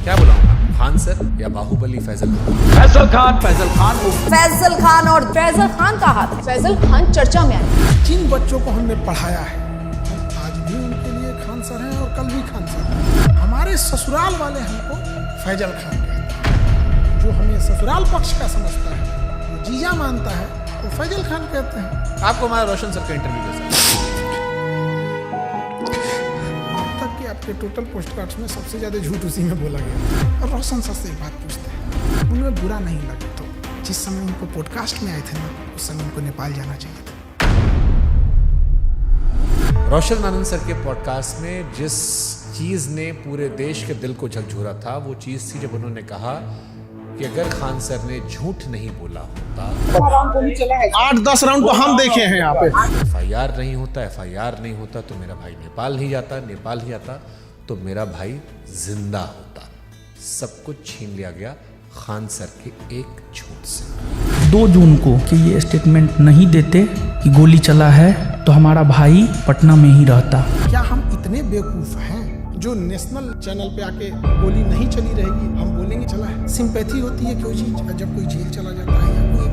क्या बुलाऊंगा, खान सर या बाहुबली फैजल खान? फैजल खान, फैजल खान। फैजल खान और फैजल खान का हाथ। फैजल खान चर्चा में आए। जिन बच्चों को हमने पढ़ाया है आज भी उनके लिए खान सर हैं और कल भी खान सर हैं। हमारे ससुराल वाले हमको फैजल खान कहते हैं। जो हमें ससुराल पक्ष का समझता है, जो जीजा मानता है, वो फैजल खान कहते हैं। आपको हमारा रोशन सर का इंटरव्यू कैसा? आपके टोटल पोस्टकार्ड्स में सबसे ज्यादा झूठ उसी में बोला गया। और रोशन सर से एक बात पूछते हैं, उन्हें बुरा नहीं लगे तो जिस समय उनको पॉडकास्ट में आए थे ना, उस समय उनको नेपाल जाना चाहिए था। रोशन आनंद सर के पॉडकास्ट में जिस चीज ने पूरे देश के दिल को झकझोरा था, वो चीज थी जब उन्होंने कहा कि अगर खान सर ने झूठ नहीं बोला होता, 8-10 राउंड तो हम देखे हैं यहाँ पे। FIR नहीं होता, FIR नहीं होता तो मेरा भाई नेपाल नहीं जाता, नेपाल नहीं जाता तो मेरा भाई जिंदा होता। सब कुछ छीन लिया गया खान सर के एक झूठ से। 2 जून को कि ये स्टेटमेंट नहीं देते कि गोली चला है तो हमारा भाई पटना में ही रहता। क्या हम इतने बेवकूफ हैं जो नेशनल चैनल पे आके गोली नहीं चली रहेगी हम बोलेंगे चला है? सिंपैथी होती है कोई चीज जब कोई जेल चला जाता है या कोई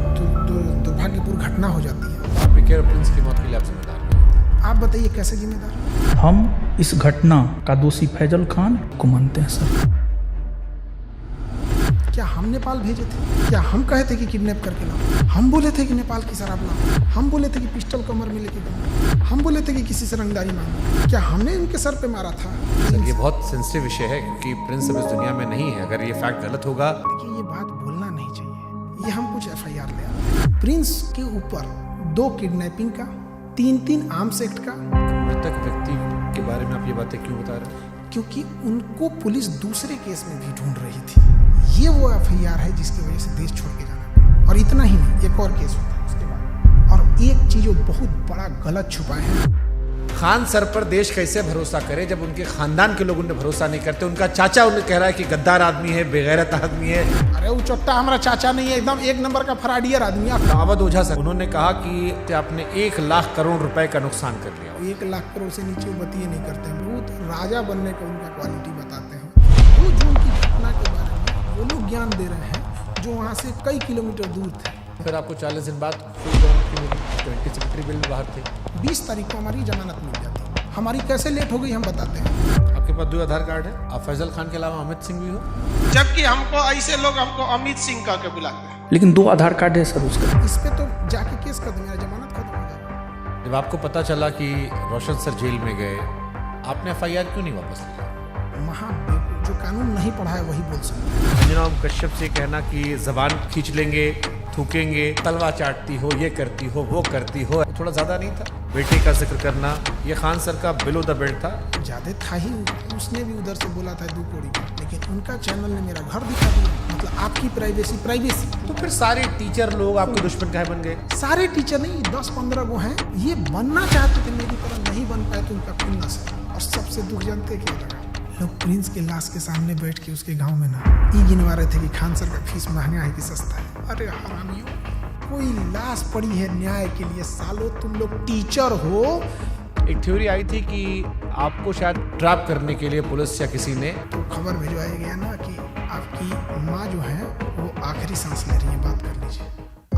दुर्भाग्यपूर्ण घटना हो जाती है। आप विकी और प्रिंस की मौत के लिए आप जिम्मेदार नहीं? आप बताइए कैसे जिम्मेदार? हम इस घटना का दोषी फैजल खान को मानते हैं सर। क्या हम नेपाल भेजे थे? क्या हम कहे थे कि किडनैप करके लाओ? हम बोले थे कि नेपाल की शराब लाओ? हम बोले थे कि पिस्टल कमर में लेके गए? हम बोले थे कि किसी से रंगदारी मांगो? क्या हमने उनके सर पे मारा था? सर ये बहुत सेंसिटिव विषय है क्योंकि प्रिंस अब इस दुनिया में नहीं है। अगर ये फैक्ट गलत होगा, देखिए ये बात बोलना नहीं चाहिए। ये हम कुछ FIR ले आते हैं। प्रिंस के ऊपर 2 किडनैपिंग का, 3 आर्म्स एक्ट का। मृतक व्यक्ति के बारे में आप ये बातें क्यों बता रहे हैं? क्योंकि उनको पुलिस दूसरे केस में भी ढूंढ रही थी। ये वो FIR है जिसकी वजह से देश छोड़ के जाना पड़ा। और इतना ही नहीं, एक और केस होता है उसके बाद। और एक चीज वो बहुत बड़ा गलत छुपाए हैं। खान सर पर देश कैसे भरोसा करे जब उनके खानदान के लोग उन्हें भरोसा नहीं करते? उनका चाचा उन्हें कह रहा है कि गद्दार आदमी है, बेगैरत आदमी है। अरे वो चोट्टा हमारा चाचा नहीं है, एकदम 1 नंबर का फराडियर आदमी है। अवध ओझा सर उन्होंने कहा कि आपने 1 लाख करोड़ रुपए का नुकसान कर लिया। 1 लाख करोड़ से नीचे बतिए नहीं करते हैं। बहुत राजा बनने का उनका क्वालिटी बताते हैं। 2 जून की घटना के बारे में वो लोग ज्ञान दे रहे हैं जो वहाँ से कई किलोमीटर दूर थे। फिर आपको 40 दिन बाद 20 सेक्रेटरी बिल बाहर थे। 20 तारीख को हमारी जमानत मिल जाती। हमारी कैसे लेट हो गई हम बताते हैं। आपके पास 2 आधार कार्ड है। आप फैजल खान के अलावा अमित सिंह भी हो, जबकि हमको ऐसे लोग हमको अमित सिंह कह के बुलाते हैं। लेकिन 2 आधार कार्ड है सर उसका। इस पे तो जाके केस कर दो, मेरा जमानत खत्म हो जाएगा। जब आपको पता चला कि रोशन सर जेल में गए, आपने FIR क्यों नहीं वापस लिया? जो कानून नहीं पढ़ा है वही बोल सकते हैं। अंजना कश्यप से कहना कि जबान खींच लेंगे, थूकेंगे, तलवा चाटती हो, ये करती हो, वो करती हो, थोड़ा ज्यादा नहीं था? बेटे का जिक्र करना, ये खान सर का बिलो द बेल्ट था। ज्यादा था ही। उसने भी उधर से बोला था 2 कौड़ी का, लेकिन उनका चैनल ने मेरा घर दिखा दिया। मतलब आपकी प्राइवेसी। तो फिर सारे टीचर लोग आपके दुश्मन काहे बन गए? सारे टीचर नहीं, 10-15 वो हैं। ये बनना चाहते थे, मेरी तरह नहीं बन पाए तो उनका खुन्नस है। और सबसे दुख जानते क्या लगा? लोग प्रिंस के लाश के सामने बैठ के उसके गांव में ना ये गिनवा रहे थे कि खान सर का फीस महंगा है कि सस्ता है। अरे हरामियों, कोई लाश पड़ी है न्याय के लिए। सालों तुम लोग टीचर हो। एक थ्योरी आई थी कि आपको शायद ट्रैप करने के लिए पुलिस या किसी ने तो खबर भिजवाया गया ना कि आपकी माँ जो है वो आखिरी सांस ले रही है, बात कर लीजिए।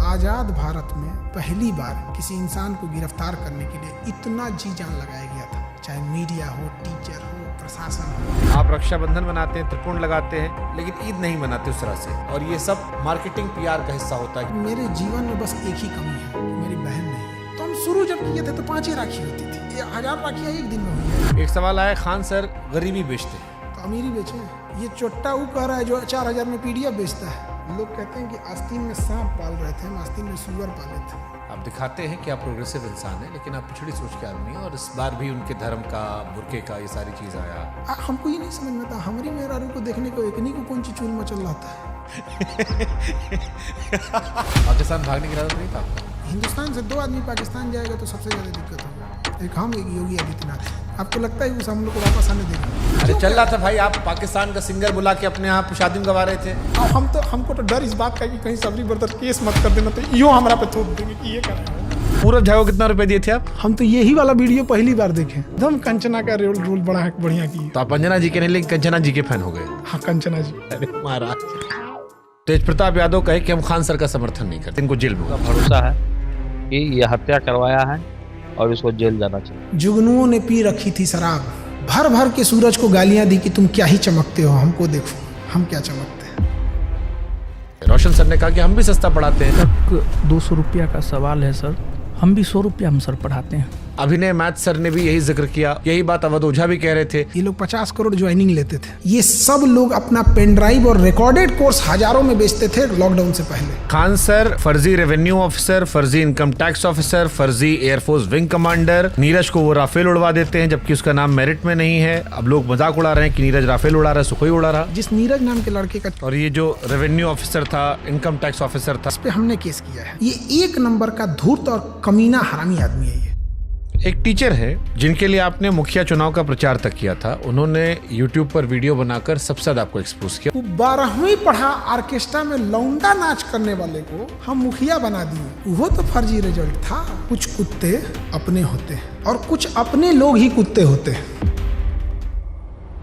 आजाद भारत में पहली बार किसी इंसान को गिरफ्तार करने के लिए इतना जी जान लगाया गया था, चाहे मीडिया हो, टीचर हो, प्रशासन हो। आप रक्षाबंधन मनाते हैं, त्रिकोण लगाते हैं, लेकिन ईद नहीं मनाते उस तरह से। और ये सब मार्केटिंग PR का हिस्सा होता है। मेरे जीवन में बस एक ही कमी है, मेरी बहन नहीं है। तो हम शुरू जब किए थे तो 5 ही राखी होती थी। ये 1000 राखियाँ एक दिन में हुई है। एक सवाल आया, खान सर गरीबी बेचते हैं तो अमीरी बेचे। ये चोट्टा वो कह रहा है जो 4000 में PDF बेचता है। लोग कहते हैं कि आस्तीन में सांप पाल रहे थे, हम आस्तीन में सुअर पाले थे। आप दिखाते हैं कि आप प्रोग्रेसिव इंसान हैं, लेकिन आप पिछड़ी सोच के आदमी हैं। और इस बार भी उनके धर्म का, बुर्के का, ये सारी चीज आया। हमको ये नहीं समझ में आता, हमारी मेहरारू को देखने को एकनी को कौन सी चूल मचल रहा था। पाकिस्तान भागने की इरादा नहीं था आपका? हिंदुस्तान से 2 आदमी पाकिस्तान जाएगा तो सबसे ज्यादा दिक्कत होगा। एक हम, एक योगी आदित्यनाथ। आपको लगता है उस हम लोग को वापस आने देंगे? अरे चल रहा था भाई, आप पाकिस्तान का सिंगर बुला के अपने यहाँ शादी में गवा रहे थे। हमको तो डर इस बात का कि कहीं सबरी बर्दर केस मत कर देना, तो यो हमारा पे थोप देंगे कि ये कर रहे हैं। पूरब झा को कितना रुपए दिए थे आप? हम तो यही वाला वीडियो पहली बार देखे, एकदम कंचना का रोल बड़ा बढ़िया की। तो आप अंजना जी के नहीं लेकिन कंचना जी के फैन हो गए। हाँ कंचना जी। अरे महाराज, तेज प्रताप यादव कहे कि हम खान सर का समर्थन नहीं करते, इनको जेल में भरोसा है कि ये हत्या करवाया है और इसको जेल जाना चाहिए। जुगनुओं ने पी रखी थी शराब, भर भर के सूरज को गालियां दी कि तुम क्या ही चमकते हो, हमको देखो हम क्या चमकते हैं। रोशन सर ने कहा कि हम भी सस्ता पढ़ाते हैं। 200 रुपया का सवाल है सर, हम भी 100 रुपया हम सर पढ़ाते हैं। अभिनय मैथ सर ने भी यही जिक्र किया, यही बात अवध ओझा भी कह रहे थे। ये लोग 50 करोड़ ज्वाइनिंग लेते थे। ये सब लोग अपना पेन ड्राइव और रिकॉर्डेड कोर्स हजारों में बेचते थे लॉकडाउन से पहले। खान सर फर्जी रेवेन्यू ऑफिसर, फर्जी इनकम टैक्स ऑफिसर, फर्जी एयरफोर्स विंग कमांडर। नीरज को वो राफेल उड़वा देते हैं जबकि उसका नाम मेरिट में नहीं है। अब लोग मजाक उड़ा रहे हैं कि नीरज राफेल उड़ा रहा है, सुखोई उड़ा रहा। जिस नीरज नाम के लड़के का, और ये जो रेवेन्यू ऑफिसर था, इनकम टैक्स ऑफिसर था, इस पे हमने केस किया है। ये 1 नंबर का धूर्त और कमीना हरामी आदमी है। ये एक टीचर है जिनके लिए आपने मुखिया चुनाव का प्रचार तक किया था। उन्होंने YouTube पर वीडियो बनाकर सबसे ज्यादा आपको एक्सपोज किया। वो 12वीं पढ़ा ऑर्केस्ट्रा में लौंडा नाच करने वाले को हम मुखिया बना दिए। वो तो फर्जी रिजल्ट था। कुछ कुत्ते अपने होते हैं और कुछ अपने लोग ही कुत्ते होते हैं।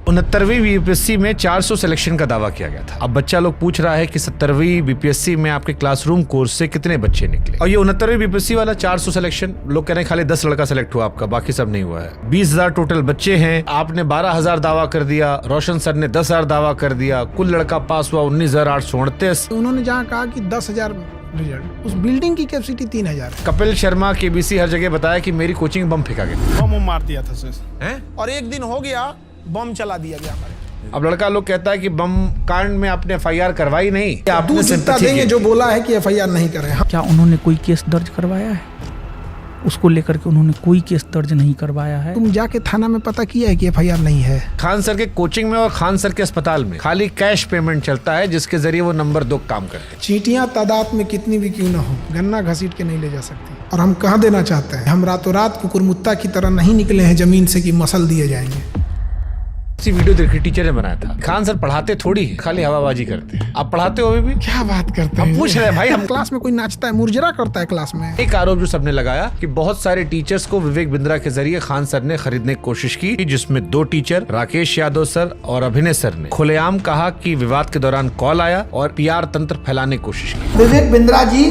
69वीं बीपीएससी में 400 सिलेक्शन का दावा किया गया था। अब बच्चा लोग पूछ रहा है कि 70वीं बीपीएससी में आपके क्लासरूम कोर्स से कितने बच्चे निकले। और ये 69वीं बीपीएससी वाला 400 सिलेक्शन, लोग कह रहे हैं खाली 10 लड़का सिलेक्ट हुआ आपका, बाकी सब नहीं हुआ है। 20,000 टोटल बच्चे हैं, आपने 12,000 दावा कर दिया, रोशन सर ने 10,000 दावा कर दिया, कुल लड़का पास हुआ 19,838। उन्होंने जहाँ कहा कि 10,000 रिजल्ट, उस बिल्डिंग की कैपेसिटी 3,000। कपिल शर्मा केबीसी हर जगह बताया कि मेरी कोचिंग बम फेंका गया। बम मार दिया था सर, हैं? और एक दिन हो गया बम चला दिया गया हमारे। अब लड़का लोग कहता है कि बम कांड में आपने FIR करवाई नहीं, आपने दूध जितना sympathy देंगे की। जो बोला है कि FIR नहीं करे। क्या उन्होंने कोई केस दर्ज करवाया है? उसको लेकर के उन्होंने कोई केस दर्ज नहीं करवाया है। तुम जाके थाना में पता किया है कि FIR नहीं है? खान सर के कोचिंग में और खान सर के अस्पताल में खाली कैश पेमेंट चलता है, जिसके जरिए वो नंबर 2 काम करते हैं। चींटियां तादाद में कितनी भी क्यों ना हो, गन्ना घसीट के नहीं ले जा सकती। और हम कह देना चाहते हैं, हम रातों रात कुकुरमुत्ता की तरह नहीं निकले हैं जमीन से कि मसल दिए जाएंगे। इसी वीडियो देखी टीचर ने बनाया था। खान सर पढ़ाते थोड़ी है, खाली हवाबाजी करते हैं। आप पढ़ाते हो अभी भी? क्या बात करते हम हैं? पूछ रहे हैं भाई, हम क्लास में कोई नाचता है, मुरझरा करता है क्लास में। एक आरोप जो सबने लगाया कि बहुत सारे टीचर्स को विवेक बिंद्रा के जरिए खान सर ने खरीदने की कोशिश की, जिसमें 2 टीचर राकेश यादव सर और अभिनय सर ने खुलेआम कहा कि विवाद के दौरान कॉल आया और PR तंत्र फैलाने की कोशिश की। विवेक बिंद्रा जी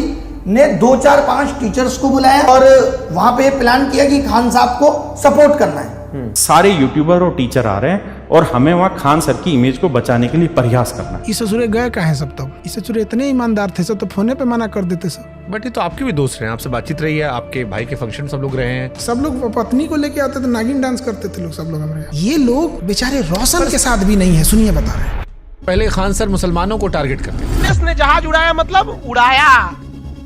ने 2, 4, 5 टीचर्स को बुलाया और वहां पे प्लान किया कि खान साहब को सपोर्ट करना है। सारे यूट्यूबर और टीचर आ रहे हैं और हमें वहाँ खान सर की इमेज को बचाने के लिए प्रयास करना है। इस ससुरे गए कहाँ हैं सब? तब इस ससुरे इतने ईमानदार थे सब, तो फोने पे मना कर देते सब। बट ये तो आपके भी दोस्त रहे हैं, आपसे बातचीत रही है, आपके भाई के फंक्शन सब लोग रहे हैं। सब लोग पत्नी को लेके आते थे, नागिन डांस करते थे लोग, सब लोग हमारे यहाँ। ये लोग बेचारे रोशन के साथ भी नहीं है। सुनिए बता रहे हैं। पहले खान सर मुसलमानों को टारगेट करते थे। रमेश ने जहाज उड़ाया मतलब उड़ाया,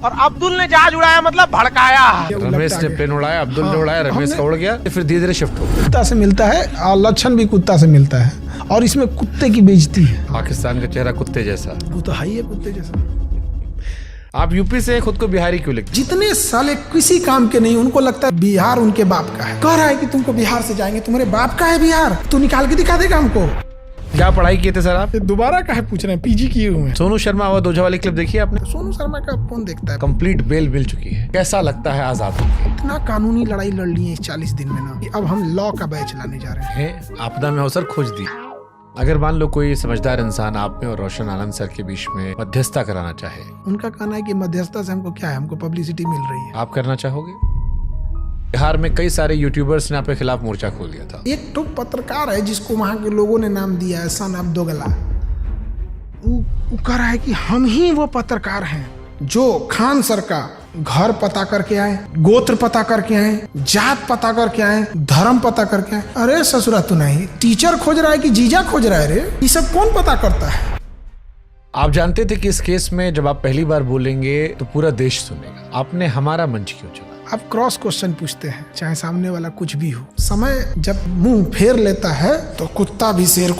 और अब्दुल ने जहाज उड़ाया मतलब भड़काया। रमेश ने प्लेन उड़ाया, अब्दुल ने उड़ाया, रमेश का उड़ गया, फिर धीरे धीरे शिफ्ट हो गया। कुत्ता से मिलता है और लक्षण भी कुत्ता से मिलता है, और इसमें कुत्ते की बेइज्जती है। पाकिस्तान का चेहरा कुत्ते जैसा। वो तो है ही है कुत्ते जैसा। आप यूपी से खुद को बिहारी क्यों लिखते? जितने साले किसी काम के नहीं, उनको लगता है बिहार उनके बाप का है। कह रहा है कि तुमको बिहार से जाएंगे, तुम्हारे बाप का है बिहार, तू निकाल के दिखा देगा हमको। क्या पढ़ाई किए थे सर आप? दोबारा काहे पूछ रहे हैं? PG किए हुए हैं। सोनू शर्मा अवध ओझा वाली क्लिप देखी आपने? सोनू शर्मा का कौन देखता है? कंप्लीट बेल मिल चुकी है, कैसा लगता है आजाद होके? इतना कानूनी लड़ाई लड़ ली है इस 40 दिन में ना, कि अब हम लॉ का बैच लाने जा रहे हैं। आपदा में अवसर खोज दी। अगर मान लो कोई समझदार इंसान आप में और रोशन आनंद सर के बीच में मध्यस्थता कराना चाहे, उनका कहना है कि मध्यस्थता से हमको क्या है, हमको पब्लिसिटी मिल रही है। आप करना चाहोगे? बिहार में कई सारे यूट्यूबर्स ने आपके खिलाफ मोर्चा खोल दिया था। एक तो पत्रकार है जिसको वहां के लोगों ने नाम दिया है सन ऑफ दोगला। वो कह रहा है कि हम ही वो पत्रकार हैं जो खान सर का घर पता करके आए, गोत्र पता करके आए, जात पता करके आए, धर्म पता करके आए। अरे ससुरा तू नहीं, टीचर खोज रहा है कि जीजा खोज रहा है? रे ये सब कौन पता करता है? आप जानते थे कि इस केस में जब आप पहली बार बोलेंगे तो पूरा देश सुनेगा। आपने हमारा मंच क्यों चुना? आप क्रॉस क्वेश्चन पूछते हैं, चाहे सामने वाला कुछ भी हो। समय जब मुंह फेर लेता है तो कुत्ता भी शेर